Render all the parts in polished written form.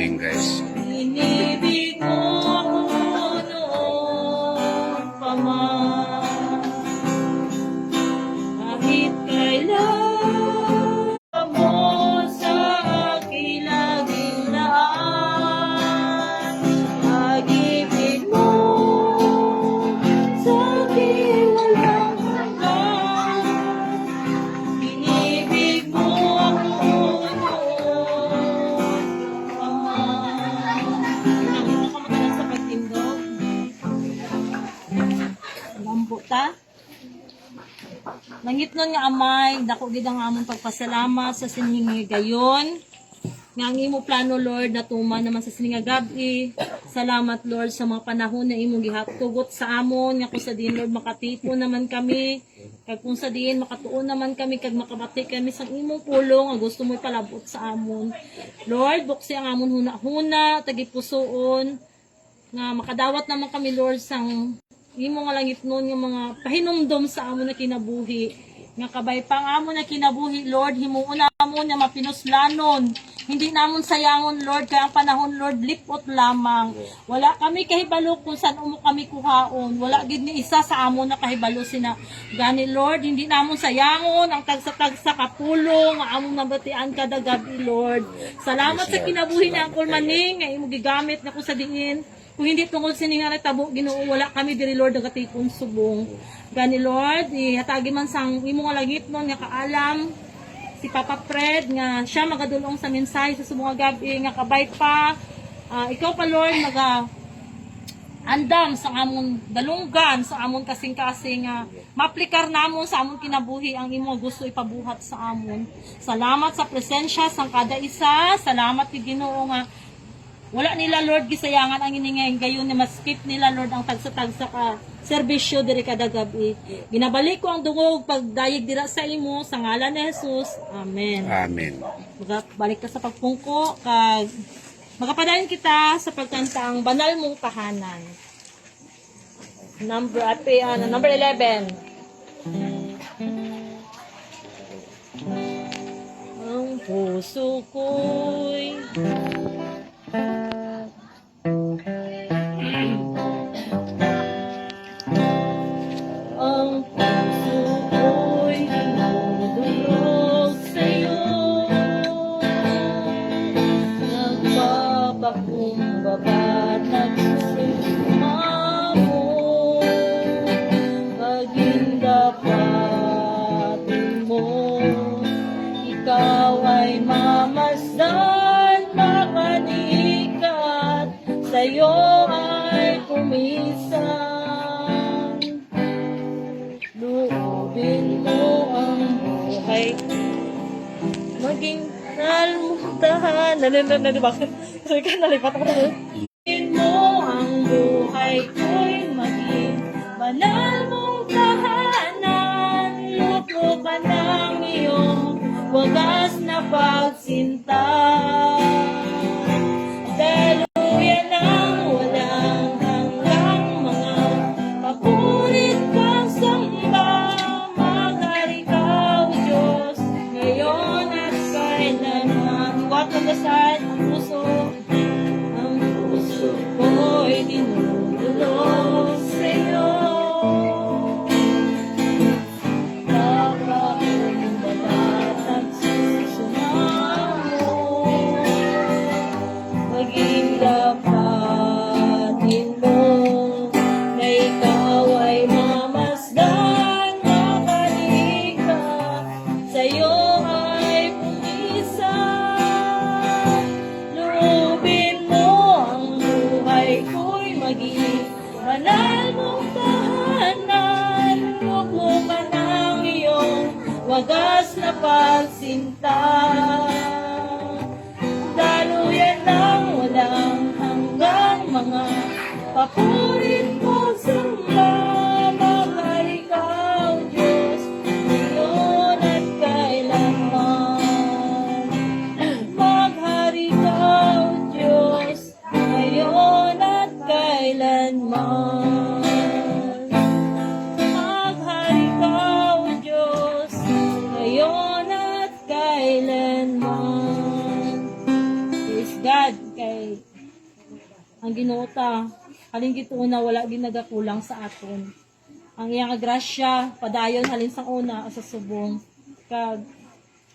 morning, guys. Inibig mo ako noon pa man, kahit kailan mo sa aking laging laan. Pag-ibig mo sa aking walang hanggan. Inibig mo ako noon pa man. Nakita ka magaling sa pagtindog. Lambot ta. Langit nun nga amay, dako gid ang among pagpasalamat sa siningi gayon. Nga ang imo plano, Lord, natuman naman sa sininga gabi. Salamat, Lord, sa mga panahon na imong gihatugot sa amon. Nga kung sa din, Lord, makatipo naman kami. Kag kung sa din, makatuon naman kami. Kag makabati kami sa imong pulong. Nga gusto mo ipalabot sa amon. Lord, buksi ang amon huna-huna, tagipusoon. Nga makadawat naman kami, Lord, sang imo nga langit nun, yung mga pahinumdom sa amo na kinabuhi. Nga kabay pang amo na kinabuhi, Lord, himuon na amo na mapinuslanon. Hindi namon sayangon, Lord, kaya ang panahon, Lord, lipot lamang. Wala kami kahibalo kung saan umo kami kuhaon. Wala gid ni isa sa amo na kahibalo sina gani, Lord. Hindi namon sayangon ang tagsa-tagsa kapulong, ang among nabatian kada gabi, Lord. Salamat sa kinabuhi ni Uncle Maning, nga imo gigamit na ko sa diin. Kung hindi tungkol sininga nagtabo, Ginoo, wala kami diri, Lord, nagatipon subong. Gani, Lord, ihatagi man sang imo nga langit nun, nga kaalam, si Papa Fred, nga siya magadulong sa mensahe sa subong nga gabi, nga kabay pa. Ikaw pa, Lord, andam sa amon dalunggan, sa amon kasing-kasing, maplikar namon sa amon kinabuhi ang imo gusto ipabuhat sa amon. Salamat sa presensya sang kada isa. Salamat kay Ginoo nga wala nila, Lord, gisayangan ang iningay gayon na maskip nila, Lord, ang tagsa-tagsa ka serbisyo diri kada gabi. Ginabalik ko ang dungog pagdayeg dira sa imo sa ngalan ni Jesus. Amen. Amen. Balik ka sa pagpungko kag magapadayon kita sa pagkanta ang banal mong tahanan. Number 11. Ang puso ko'y hinudulog sa'yo, nagpapakumbaba at nagsusumamo, maging dapatin mo, ikaw ay mamasdan, makanikat, sa'yo ay kumisan. Loobin mo ang buhay, maging nalmutahan. Bakit? Sorry ka, nalipat ako. Loobin mo ang buhay ko'y maging banal mong tahanan. Luto ka ng iyong wagas na pagsinta. Daluyan ang walang hanggang mga papurit kang samba. Maghari ka, O Diyos, ngayon at kailanman. Iwat ng dasal ang puso ko'y dinudulog sa'yo. Kapag-umbabat at susumamo, maging dapatin mo na ikaw ay mamasdan, makalikat, sa'yo ay pumisan. Loobin mo ang buhay ko'y maging banal mong tahanan. Luklo ka ng iyong wagas na pagsinta. Daluyan ng walang hanggang mga papurit mo samba. Maghari ka, O Diyos, ngayon at kailanman. Maghari ka, O Diyos, ngayon at kailanman. Maghari ka, O Diyos, ngayon at kailanman. Praise God. Kay ang Ginoo ta halin gituuna wala ginagakulang sa aton. Ang iyang grasya padayon halin sang una sa subong kag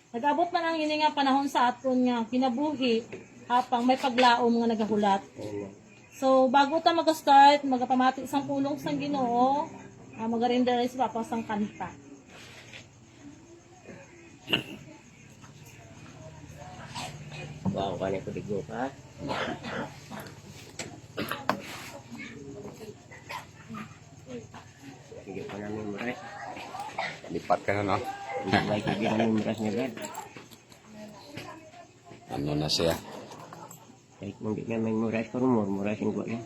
nag-abot man ang ini nga panahon sa aton nga kinabuhi hapang may paglaom nga nagahulat. So bago ta mag-start, magapamati sang pulong sang Ginoo, mag-render sa papa sang kanta. Wow, kanya ko digo ka. Sige pa namin memorize. Lipat ka na, no? Hindi ba hindi namin memorize niya God? Ano na siya? Kahit hindi na memorize ko, memorize ko yan.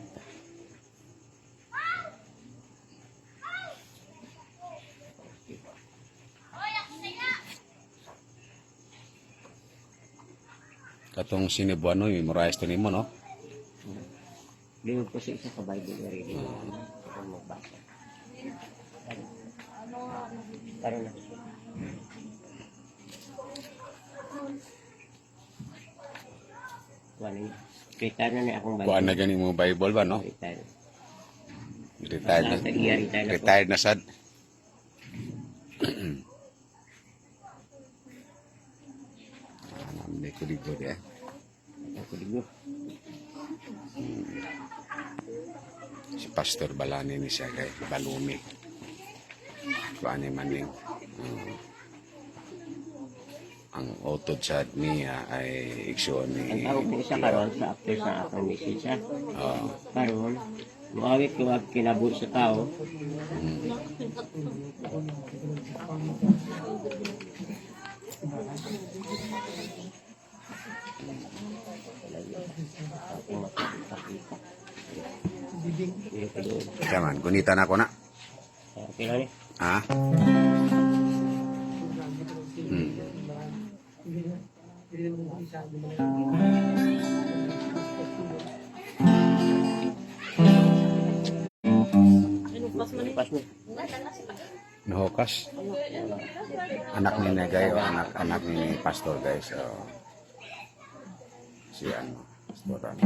Katong sinibuano, memorize to nimo, no? Lingog ko sa isa sa Bible na rin. Kung magbasa. Tara na. Retire na niya akong Bible. Kuan na gani mo Bible ba, no? Retire. Retired na. Sa iya, retire na po. Retired na sad. Hindi ko dito eh. Ako digo. Si Pastor Balani ni siya kay Balumi. Kuan ni maning. Ang utod sa niya ay iksyon Ang ni tawag ko isa karon sa after sa akong message ha. oh, Karon, muawit ko ang kinabuhi sa tao. kaman gunitan ako na. Okay lang eh. Ha? Hmm. Inupas man Pas mo. Nahukas. Anak ni Negay o anak ni Pastor guys. So, si ano, Pastor ano.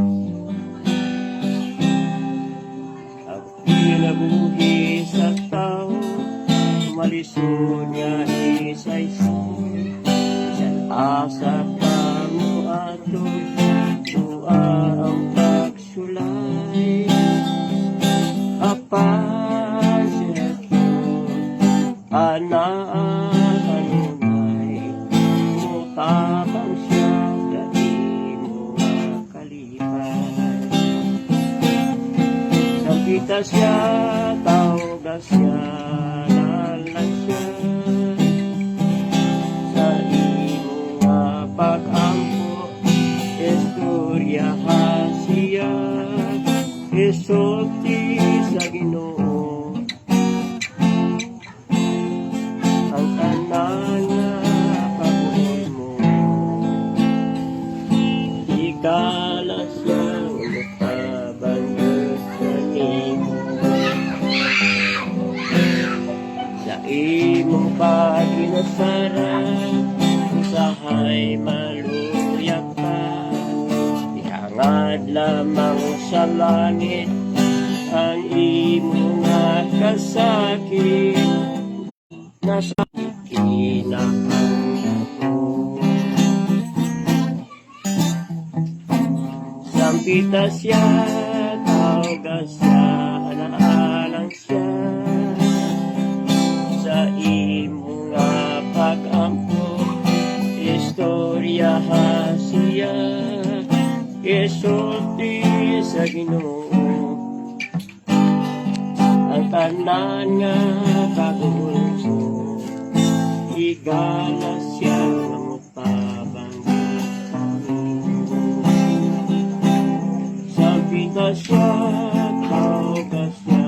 Ang kinabuhi sa tao, malisod niya isa-isay. Isang asa pa mo ato, tuwa ang pagsulay. Apan siya anaan kanunay, mutabang siya dahil mga kalipay. Sampita siya, tawag siya, nalan siya. Sa imo nga pag-ampo, istorya siya, isulti sa Ginoo. Ang tanan nga pabuhay mo, ikala siyang nagpabanggit sa nimo. Sa imong pagkinasarap, usahay maluyak pa. Ihangad lamang sa langit ang imong nga kasakit. Nasa kinahanglan mo. Sampita siya, tawag siya, alaalang siya. Sa imo nga pag-ampo, istorya siya, isulti sa Ginoo. Ang tanan nga kaguol mo, igala siya nga mapabanggit sa Ginoo. Sampita siya, tawag siya,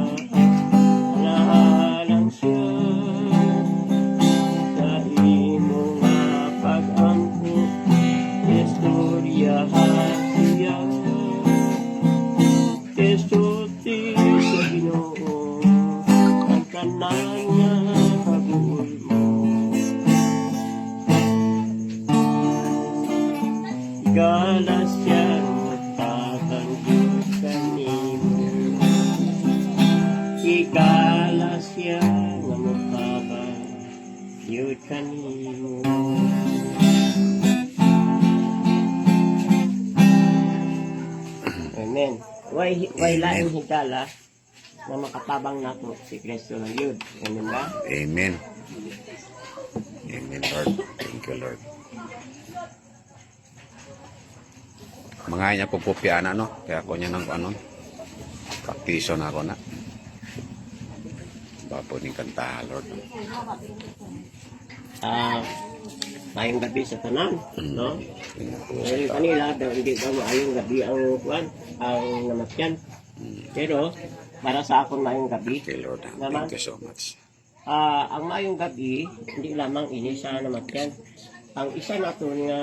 alaalang siya. Sa imo nga pag-ampo, istorya siya, isulti sa Ginoo. Ang tanan nga kabuhi mo, igala siya magtatanggol ka pangalan mo. Amen. Way laing higala na makatabang nako si Kristo lang yun. Amen ba? Amen. Amen, Lord. Thank you, Lord. Mga niya pupupian no? Kaya ako niya ng ano, praktiso na ako na. Bapo ni kanta, Lord. Tayong gabi sa tanan, no? Tingnan po Ngayon sa kanila daw hindi daw maayong gabi ang kuwan, ang namatyan. Pero para sa akon maayong gabi, kay Lord. naman, Thank you so much. ang maayong gabi hindi lamang ini sa namatyan. Ang isa naton nga